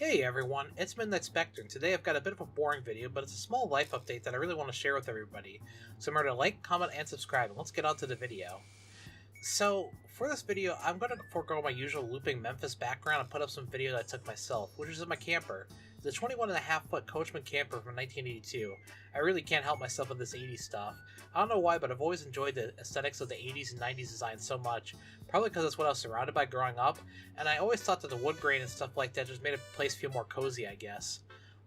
Hey everyone, it's Midnight Spectre, and today I've got a bit of a boring video, but it's a small life update that I really want to share with everybody. So remember to like, comment, and subscribe, and let's get on to the video. So, for this video, I'm going to forego my usual looping Memphis background and put up some video that I took myself, which is in my camper. The 21.5-foot Coachman camper from 1982. I really can't help myself with this 80s stuff. I don't know why, but I've always enjoyed the aesthetics of the 80s and 90s design so much. Probably because it's what I was surrounded by growing up, and I always thought that the wood grain and stuff like that just made a place feel more cozy, I guess.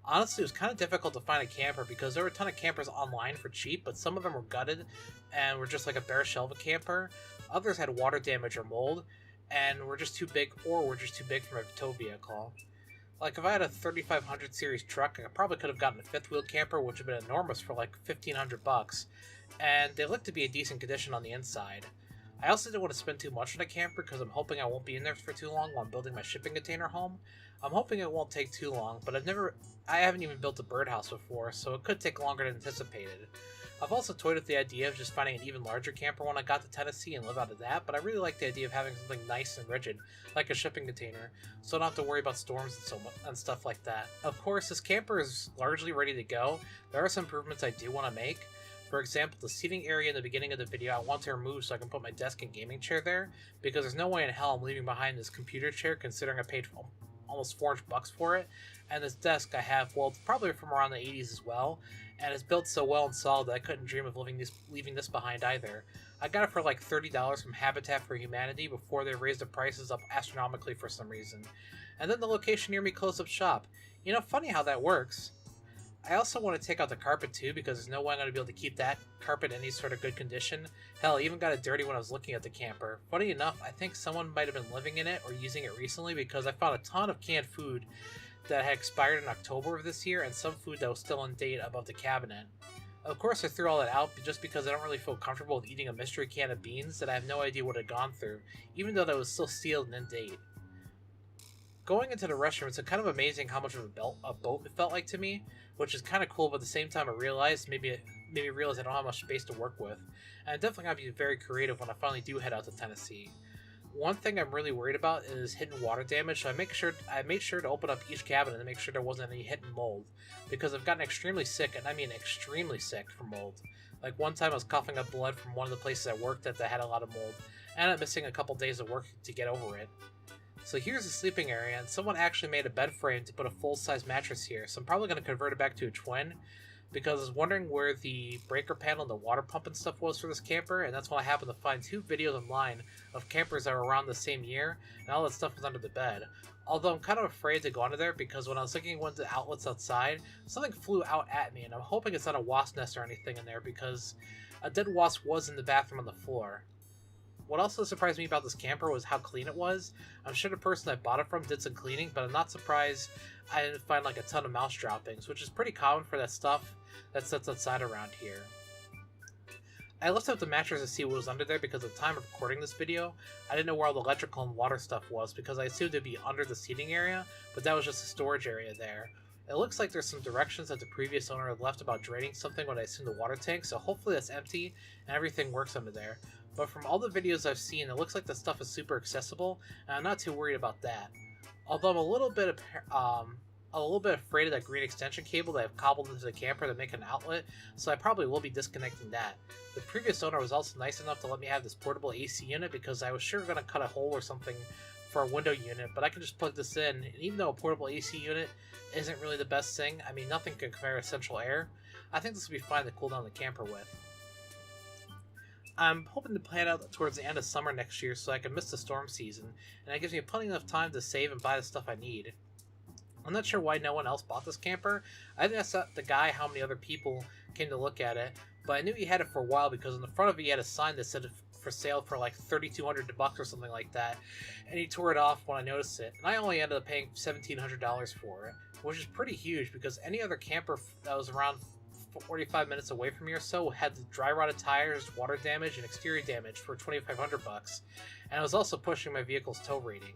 Honestly, it was kind of difficult to find a camper because there were a ton of campers online for cheap, but some of them were gutted and were just like a bare shell of a camper. Others had water damage or mold, and were just too big or were just too big for my tow vehicle. Like, if I had a 3500 series truck, I probably could have gotten a fifth wheel camper, which would have been enormous for like 1500 bucks, and they look to be in decent condition on the inside. I also didn't want to spend too much on a camper because I'm hoping I won't be in there for too long while I'm building my shipping container home. I'm hoping it won't take too long, but I haven't even built a birdhouse before, so it could take longer than anticipated. I've also toyed with the idea of just finding an even larger camper when I got to Tennessee and live out of that, but I really like the idea of having something nice and rigid, like a shipping container, so I don't have to worry about storms and stuff like that. Of course, this camper is largely ready to go. There are some improvements I do want to make. For example, the seating area in the beginning of the video I want to remove so I can put my desk and gaming chair there, because there's no way in hell I'm leaving behind this computer chair considering I paid almost 400 bucks for it, and this desk I have, well, probably from around the 80s as well, and it's built so well and solid that I couldn't dream of leaving this behind either. I got it for like $30 from Habitat for Humanity before they raised the prices up astronomically for some reason. And then the location near me closed up shop. You know, funny how that works. I also want to take out the carpet too, because there's no way I'm going to be able to keep that carpet in any sort of good condition. Hell, I even got it dirty when I was looking at the camper. Funny enough, I think someone might have been living in it or using it recently, because I found a ton of canned food that had expired in October of this year and some food that was still in date above the cabinet. Of course, I threw all that out just because I don't really feel comfortable with eating a mystery can of beans that I have no idea what had gone through, even though that was still sealed and in date. Going into the restroom, it's kind of amazing how much of a boat it felt like to me, which is kind of cool, but at the same time I realized maybe realize I don't have much space to work with, and I'm definitely going to be very creative when I finally do head out to Tennessee. One thing I'm really worried about is hidden water damage, so I made sure to open up each cabinet to make sure there wasn't any hidden mold, because I've gotten extremely sick, and I mean extremely sick, from mold. Like, one time I was coughing up blood from one of the places I worked at that had a lot of mold, and I'm missing a couple days of work to get over it. So here's the sleeping area, and someone actually made a bed frame to put a full-size mattress here, so I'm probably going to convert it back to a twin, because I was wondering where the breaker panel and the water pump and stuff was for this camper, and that's when I happened to find two videos online of campers that were around the same year, and all that stuff was under the bed. Although I'm kind of afraid to go under there, because when I was looking at one of the outlets outside, something flew out at me, and I'm hoping it's not a wasp nest or anything in there, because a dead wasp was in the bathroom on the floor. What also surprised me about this camper was how clean it was. I'm sure the person I bought it from did some cleaning, but I'm not surprised I didn't find like a ton of mouse droppings, which is pretty common for that stuff that sits outside around here. I lifted up the mattress to see what was under there because at the time of recording this video, I didn't know where all the electrical and water stuff was because I assumed it'd be under the seating area, but that was just a storage area there. It looks like there's some directions that the previous owner had left about draining something when I assumed the water tank, so hopefully that's empty and everything works under there. But from all the videos I've seen, it looks like the stuff is super accessible, and I'm not too worried about that. Although I'm a little bit afraid of that green extension cable that I've cobbled into the camper to make an outlet, so I probably will be disconnecting that. The previous owner was also nice enough to let me have this portable AC unit because I was sure going to cut a hole or something for a window unit, but I can just plug this in, and even though a portable AC unit isn't really the best thing, I mean, nothing can compare to central air, I think this will be fine to cool down the camper with. I'm hoping to plan out towards the end of summer next year so I can miss the storm season, and that gives me plenty enough time to save and buy the stuff I need. I'm not sure why no one else bought this camper. I didn't ask the guy how many other people came to look at it, but I knew he had it for a while because in the front of it he had a sign that said for sale for like 3,200 bucks or something like that, and he tore it off when I noticed it, and I only ended up paying $1,700 for it, which is pretty huge because any other camper that was around 45 minutes away from me or so had dry rotted tires, water damage, and exterior damage for 2,500 bucks, and I was also pushing my vehicle's tow rating.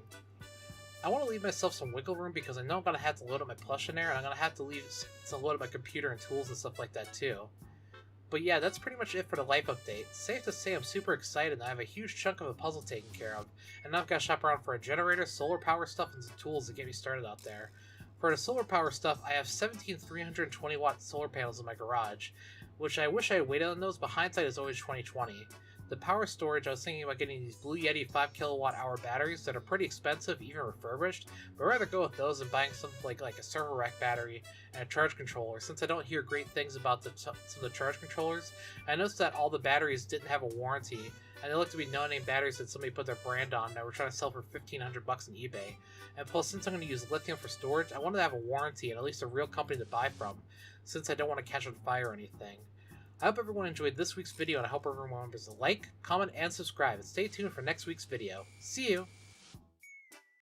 I want to leave myself some wiggle room because I know I'm going to have to load up my plush in there, and I'm going to have to leave some load up my computer and tools and stuff like that too. But yeah, that's pretty much it for the life update. Safe to say I'm super excited and I have a huge chunk of a puzzle taken care of, and now I've got to shop around for a generator, solar power stuff, and some tools to get me started out there. For the solar power stuff, I have 17 320 watt solar panels in my garage, which I wish I had waited on those, but hindsight is always 2020. The power storage, I was thinking about getting these Blue Yeti 5 kilowatt hour batteries that are pretty expensive, even refurbished, but I'd rather go with those than buying something like a server rack battery and a charge controller, since I don't hear great things about some of the charge controllers. I noticed that all the batteries didn't have a warranty, and they look to be no-name batteries that somebody put their brand on that were trying to sell for $1,500 on eBay. And plus, since I'm going to use lithium for storage, I wanted to have a warranty and at least a real company to buy from, since I don't want to catch on fire or anything. I hope everyone enjoyed this week's video, and I hope everyone remembers to like, comment, and subscribe, and stay tuned for next week's video. See you!